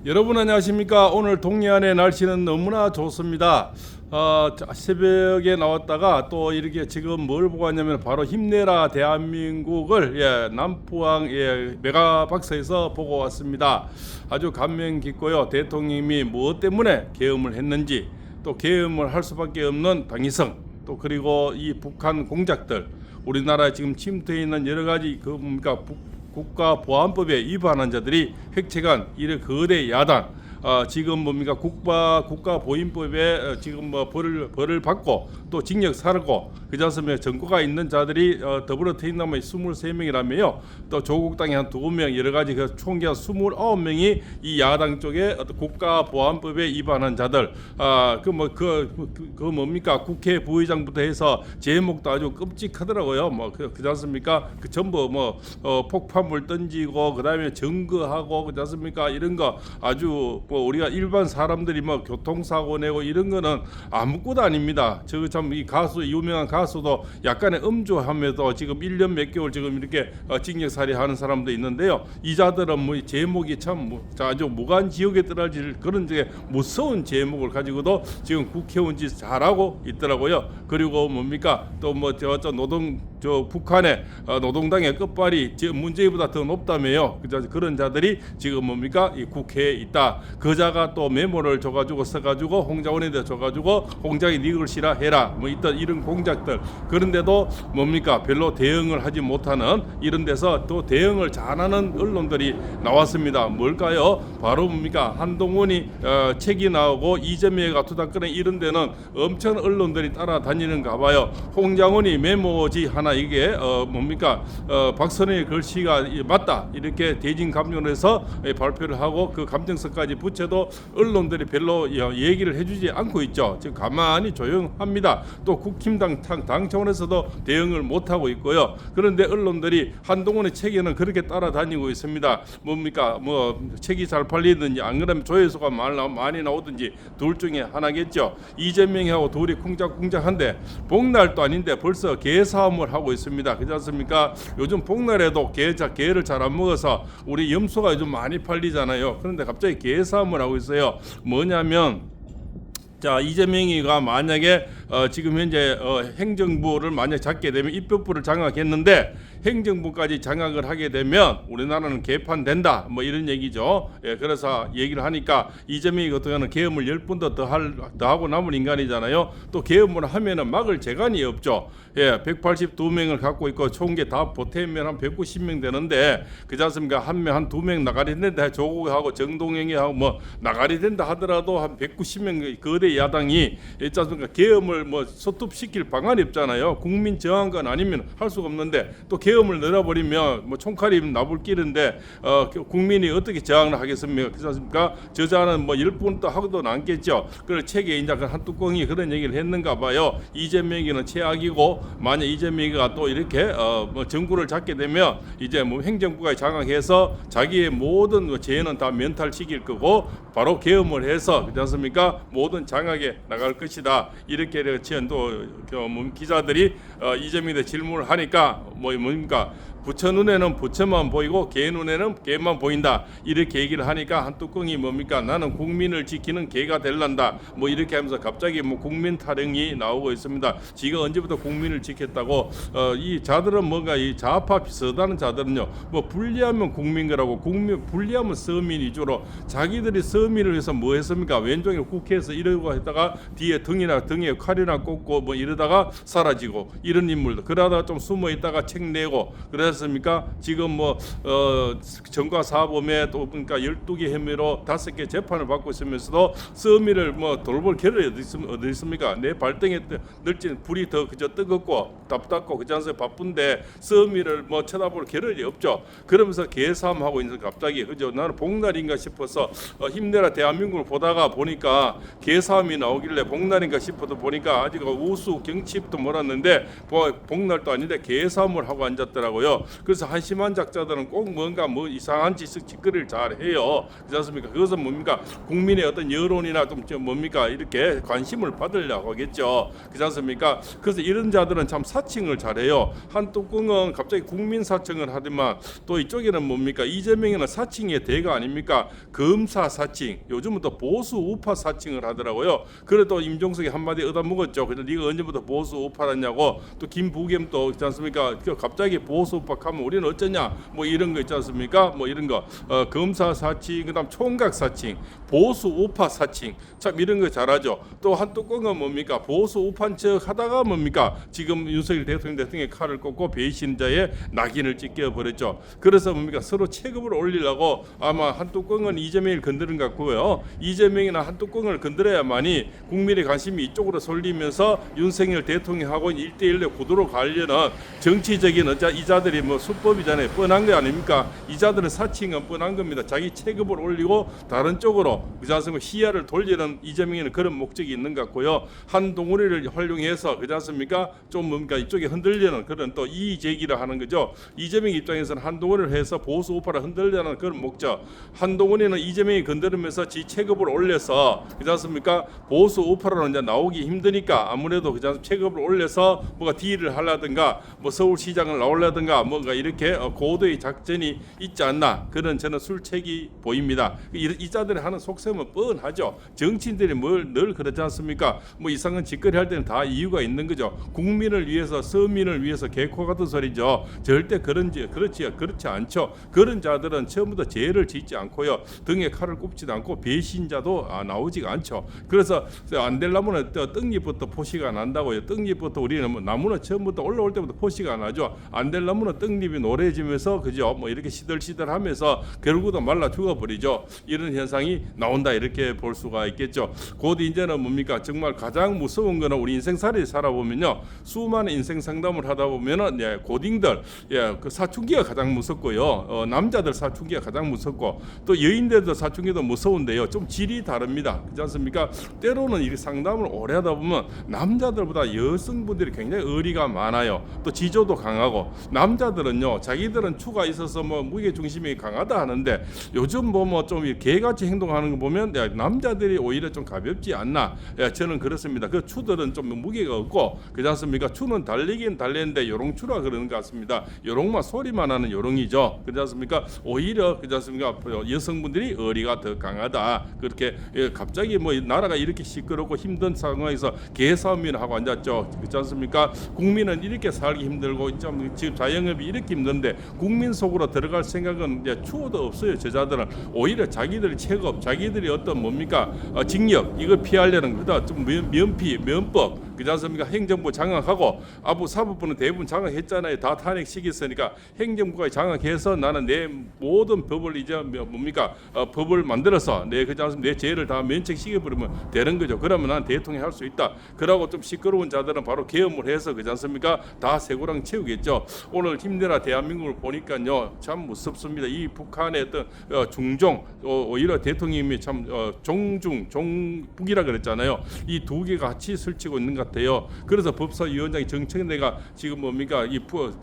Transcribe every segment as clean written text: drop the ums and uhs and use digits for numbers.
여러분 안녕하십니까? 오늘 동해안의 날씨는 너무나 좋습니다. 새벽에 나왔다가 또 이렇게 지금 뭘 보고 왔냐면 바로 힘내라 대한민국을 남포항 메가박스에서 보고 왔습니다. 아주 감명 깊고요. 대통령이 무엇 때문에 계엄을 했는지, 또 계엄을 할 수밖에 없는 당위성, 또 그리고 이 북한 공작들, 우리나라에 지금 침투해 있는 여러 가지 국가보안법에 위반한 자들이 획책한 이런 거대 야당, 지금 국가보인법에 지금 벌을 받고 또 징역 살고 그자음에 전과가 있는 자들이 더불어 태인남의 23명이라며요. 또 조국당이 한 2명, 여러 가지 총기 한 29명이 이 야당 쪽에 국가보안법에 위반한 자들, 국회 부의장부터 해서 제목도 아주 끔찍하더라고요. 그렇습니까? 그 전부 폭탄물 던지고 그다음에 증거하고 그렇습니까? 이런 거 아주 우리가 일반 사람들이 교통사고 내고 이런 거는 아무것도 아닙니다. 저 참 이 가수, 유명한 가수도 약간의 음주하면서 지금 1년 몇 개월 지금 이렇게 징역살이 하는 사람도 있는데요. 이 자들은 제목이 참 아주 무간지옥에 떨어질 그런 무서운 제목을 가지고도 지금 국회의원 짓 잘하고 있더라고요. 그리고 북한의 노동당의 끝발이 문재인보다 더 높다며요. 그런 자들이 지금 이 국회에 있다. 그자가 또 메모를 줘가지고 써가지고 홍장원에다 줘가지고 홍장이 네 글씨라 해라. 이런 공작들. 그런데도 별로 대응을 하지 못하는 이런 데서 또 대응을 잘하는 언론들이 나왔습니다. 뭘까요? 바로 한동훈이 책이 나오고 이재명이가 투닥거리는 이런 데는 엄청 언론들이 따라다니는가 봐요. 홍장원이 메모지 하나 이게 박선영의 글씨가 맞다 이렇게 대진 감정을 해서 발표를 하고 그 감정서까지 붙여도 언론들이 별로 얘기를 해주지 않고 있죠. 지금 가만히 조용합니다. 또 국힘당 당 차원에서도 대응을 못하고 있고요. 그런데 언론들이 한동훈의 책에는 그렇게 따라다니고 있습니다. 책이 잘 팔리든지 안 그러면 조회수가 많이 나오든지 둘 중에 하나겠죠. 이재명하고 둘이 쿵짝쿵짝한데 복날도 아닌데 벌써 개싸움을 하고 있습니다. 그렇지 않습니까? 요즘 복날에도 개를 잘 안 먹어서 우리 염소가 요즘 많이 팔리잖아요. 그런데 갑자기 개싸움을 하고 있어요. 뭐냐면 이재명이가 만약에 지금 현재 행정부를 만약 잡게 되면 입법부를 장악했는데 행정부까지 장악을 하게 되면 우리나라는 개판된다 이런 얘기죠. 그래서 얘기를 하니까 이재명이 같은 경우는 계엄을 10번도 더 하고 남은 인간이잖아요. 또 계엄을 하면은 막을 재간이 없죠. 182명을 갖고 있고 총계 다 보태면 한 190명 되는데 그렇지 않습니까? 한 명 한 2명 나가리 된다. 조국하고 정동영이하고 나가리 된다 하더라도 한 190명 거대 야당이 있지 않습니까? 계엄을 소톱시킬 방안이 없잖아요. 국민 저항권 아니면 할 수가 없는데 또 계엄을 늘어버리면 총칼이 나불 끼는데 국민이 어떻게 저항을 하겠습니까? 그렇지 않습니까? 저자는 10분도 하고도 남겠죠. 그래서 책에 이제 한 뚜껑이 그런 얘기를 했는가 봐요. 이재명이는 최악이고 만약 이재명이가 또 이렇게 정부를 잡게 되면 이제 행정부가 장악해서 자기의 모든 죄는 다 면탈시킬 거고 바로 계엄을 해서 그렇지 않습니까? 모든 장악에 나갈 것이다. 이렇게 또 기자들이 이재명에 질문을 하니까 부처 눈에는 부처만 보이고 개 눈에는 개만 보인다. 이렇게 얘기를 하니까 한 뚜껑이 나는 국민을 지키는 개가 될란다. 이렇게 하면서 갑자기 국민 타령이 나오고 있습니다. 지가 언제부터 국민을 지켰다고 이 자들은 이 좌파 비슷하는 자들은요. 분리하면 국민거라고 분리하면 서민 위주로 자기들이 서민을 위해서 뭐 했습니까? 왼쪽에 국회에서 이러고 했다가 뒤에 등에 칼이나 꽂고 이러다가 사라지고 이런 인물들 그러다가 좀 숨어 있다가 책 내고 그랬습니까? 지금 전과 사범에 또 12개 혐의로 5개 재판을 받고 있으면서도 서민을 돌볼 겨를이 어디 있습니까? 내 발등에 늘진 불이 더 그저 뜨겁고 답답고 그저 바쁜데 서민을 쳐다볼 겨를이 없죠. 그러면서 개싸움하고 있는 갑자기 그저 나는 복날인가 싶어서 힘내라 대한민국을 보니까 개싸움이 나오길래 복날인가 싶어도 보니까 아직 우수 경칩도 몰았는데 복날도 아닌데 개싸움을 하고 앉았더라고요. 거죠. 그래서 한심한 작자들은 꼭 뭔가 뭐 이상한 짓거리를 잘 해요. 그렇지 않습니까? 그것은 뭡니까? 국민의 어떤 여론이나 좀 뭡니까? 이렇게 관심을 받으려고 하겠죠. 그렇지 않습니까? 그래서 이런 자들은 참 사칭을 잘해요. 한뚜껑은 갑자기 국민 사칭을 하더만 또 이쪽에는 뭡니까? 이재명이는 사칭의 대가 아닙니까? 검사 사칭. 요즘은 또 보수 우파 사칭을 하더라고요. 그래도 임종석이 한마디 얻어먹었죠. 그래서 네가 언제부터 보수 우파라냐고. 또 김부겸 또 있지 않습니까? 갑자기 보수 우파 하면 우리는 어쩌냐? 뭐 이런 거 있지 않습니까? 뭐 이런 거 검사 사칭, 그다음 총각 사칭, 보수 우파 사칭. 참 이런 거 잘하죠. 또 한뚜껑은 뭡니까? 보수 우파인 척 하다가 뭡니까? 지금 윤석열 대통령의 칼을 꽂고 배신자의 낙인을 찍혀 버렸죠. 그래서 뭡니까? 서로 체급을 올리려고 아마 한뚜껑은 이재명을 건드는 것 같고요. 이재명이나 한뚜껑을 건드려야만이 국민의 관심이 이쪽으로 쏠리면서 윤석열 대통령하고 1대1로 구도로 가려는 정치적인 이자들이 뭐 수법이잖아요. 뻔한 거 아닙니까? 이자들은 사칭은 뻔한 겁니다. 자기 체급을 올리고 다른 쪽으로 그자스면 시야를 돌리는 이재명에는 그런 목적이 있는 것 같고요. 한동훈이를 활용해서 그자습니까? 좀 뭔가 이쪽에 흔들리는 그런 또 이의 제기를 하는 거죠. 이재명 입장에서는 한동훈을 해서 보수 우파를 흔들려는 그런 목적. 한동훈이는 이재명이 건드리면서 지 체급을 올려서 그자습니까? 보수 우파로 이제 나오기 힘드니까 아무래도 그자 체급을 올려서 뭐가 딜을 하려든가 뭐 서울시장을 나오려든가 뭔가 이렇게 고도의 작전이 있지 않나 그런 저는 술책이 보입니다. 이 자들이 하는 속셈은 뻔하죠. 정치인들이 늘 그러지 않습니까? 뭐 이상한 짓거리 할 때는 다 이유가 있는 거죠. 국민을 위해서 서민을 위해서 개코 같은 소리죠. 절대 그렇지 않죠. 그런 자들은 처음부터 죄를 짓지 않고요. 등에 칼을 꼽지도 않고 배신자도 나오지가 않죠. 그래서 안 될 나무는 떡잎부터 포시가 난다고요. 떡잎부터 우리는 뭐 나무는 처음부터 올라올 때부터 포시가 나죠. 안 될 나무는 떡잎이 노래지면서 그죠. 뭐 이렇게 시들시들하면서 결국은 말라 죽어버리죠. 이런 현상이 나온다 이렇게 볼 수가 있겠죠. 곧 이제는 뭡니까? 정말 가장 무서운 거는 우리 인생살이 살아보면요. 수많은 인생 상담을 하다 보면은 고딩들 그 사춘기가 가장 무섭고요. 남자들 사춘기가 가장 무섭고 또 여인들도 사춘기도 무서운데요. 좀 질이 다릅니다. 그렇지 않습니까? 때로는 이 상담을 오래 하다 보면 남자들보다 여성분들이 굉장히 의리가 많아요. 또 지조도 강하고 남자들은요. 자기들은 추가 있어서 뭐 무게 중심이 강하다 하는데 요즘 뭐 좀 개같이 행동하는 거 보면 남자들이 오히려 좀 가볍지 않나. 저는 그렇습니다. 그 추들은 좀 무게가 없고 그렇지 않습니까? 추는 달리긴 달리는데 요롱추라 그러는 것 같습니다. 요롱만 소리만 하는 요롱이죠. 그렇지 않습니까? 오히려 그렇지 않습니까? 여성분들이 의리가 더 강하다. 그렇게 갑자기 뭐 나라가 이렇게 시끄럽고 힘든 상황에서 개싸움이나 하고 앉았죠. 그렇지 않습니까? 국민은 이렇게 살기 힘들고 지금 자영업이 이렇게 힘든데 국민 속으로 들어갈 생각은 추호도 없어요. 저자들은 오히려 자기들의 체급, 자기들이 어떤 뭡니까 징역 이걸 피하려는 거다. 좀 면법 그렇지 않습니까? 행정부 장악하고 아부 사법부는 대부분 장악했잖아요. 다 탄핵시켰으니까 행정부가 장악해서 나는 내 모든 법을 이제 뭡니까 법을 만들어서 그렇지 않습니까? 내 죄를 다 면책시켜버리면 되는 거죠. 그러면 난 대통령 할 수 있다. 그러고 좀 시끄러운 자들은 바로 계엄을 해서 그렇지 않습니까? 다 새고랑 채우겠죠. 오늘 힘내라 대한민국을 보니까요 참 무섭습니다. 이 북한의 어떤 중종 오히려 대통령님이 참 종북이라 그랬잖아요. 이 두 개가 같이 설치고 있는 것 같아요. 그래서 법사위원장이 정청래가 지금 뭡니까 이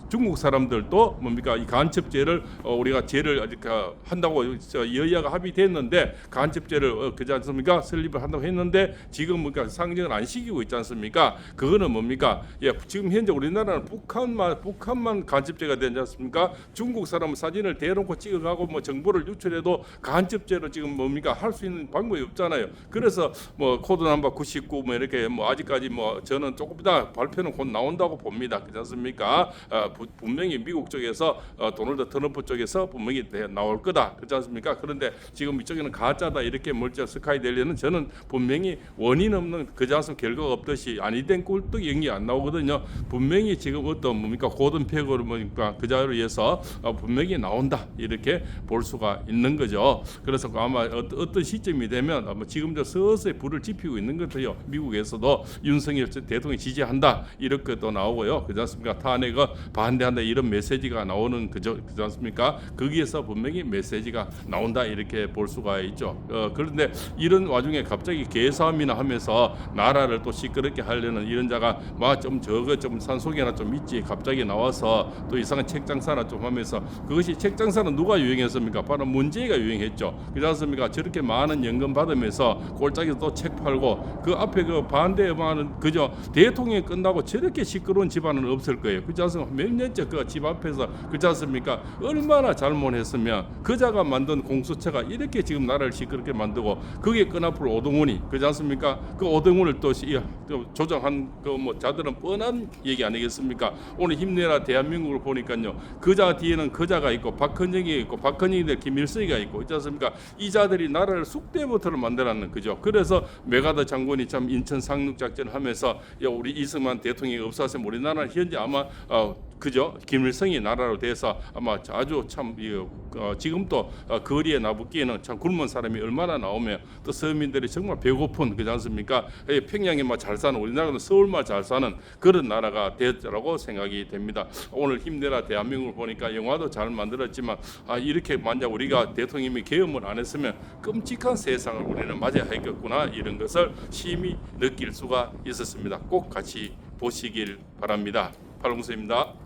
중국 사람들도 뭡니까 이 간첩죄를 우리가 죄를 한다고 여야가 합의됐는데 간첩죄를 그지 않습니까 설립을 한다고 했는데 지금 뭡니까 상정을 안 시키고 있지 않습니까? 그거는 뭡니까 지금 현재 우리나라는 북한만 간첩죄가 되지 않습니까? 중국 사람 사진을 대놓고 찍어가고 뭐 정보를 유출해도 간첩죄로 지금 뭡니까 할 수 있는 방법이 없잖아요. 그래서 뭐 코드 넘버 99 뭐 이렇게 뭐 아직까지 뭐 저는 조금 이따 발표는 곧 나온다고 봅니다. 그렇지 않습니까? 분명히 미국 쪽에서 도널드 트럼프 쪽에서 분명히 나올 거다. 그렇지 않습니까? 그런데 지금 이쪽에는 가짜다 이렇게 멀쩡 스카이델리는 저는 분명히 원인 없는 그지 않습니까? 결과가 없듯이 아니된 꿀떡 연기 안 나오거든요. 분명히 지금 어떤 뭡니까 고든 팩으로 뭡니까 그 자로 해서 분명히 나온다 이렇게 볼 수가 있는 거죠. 그래서 아마 어떤 시점이 되면 아마 지금 저 서서히 불을 지피고 있는 것 같아요. 미국에서도 윤석열 윤석열 대통령이 지지한다 이렇게 또 나오고요. 그렇지 않습니까? 탄핵을 반대한다 이런 메시지가 나오는 그렇지 않습니까? 거기에서 분명히 메시지가 나온다 이렇게 볼 수가 있죠. 그런데 이런 와중에 갑자기 개싸움이나 하면서 나라를 또 시끄럽게 하려는 이런 자가 좀 저거 좀 산속에나 좀 있지 갑자기 나와서 또 이상한 책장사나 좀 하면서 그것이 책장사는 누가 유행했습니까? 바로 문재인가 유행했죠. 그렇지 않습니까? 저렇게 많은 연금 받으면서 꼴짝이 또 책 팔고 그 앞에 그 반대하는 그저 대통령이 끝나고 저렇게 시끄러운 집안은 없을 거예요. 그렇지 않습니까? 몇 년째 그 집 앞에서 그렇지 않습니까? 얼마나 잘못했으면 그자가 만든 공수처가 이렇게 지금 나라를 시끄럽게 만들고 그게 끈앞으로 오동훈이 그렇지 않습니까? 그 오동훈을 또 조정한 그 뭐 자들은 뻔한 얘기 아니겠습니까? 오늘 힘내라 대한민국을 보니까요. 그자 뒤에는 그자가 있고 박헌영이 있고 박헌영이 될 김일성이가 있고 그렇지 않습니까? 이 자들이 나라를 쑥대부터를 만들었는 그죠. 그래서 메가더 장군이 참 인천 상륙 작전을 하면서 우리 이승만 대통령이 없었으면 우리나라는 현재 아마 그죠? 김일성이 나라로 돼서 아마 아주 참 지금도 거리에 나붙기에는 참 굶은 사람이 얼마나 나오면 또 서민들이 정말 배고픈 그렇지 않습니까? 평양에 잘 사는 우리나라는 서울만 잘 사는 그런 나라가 됐라고 생각이 됩니다. 오늘 힘내라 대한민국을 보니까 영화도 잘 만들었지만 이렇게 만약 우리가 대통령이 계엄을 안 했으면 끔찍한 세상을 우리는 맞아야 했겠구나 이런 것을 심히 느낄 수가 있었습니다. 꼭 같이 보시길 바랍니다. 팔공수입니다.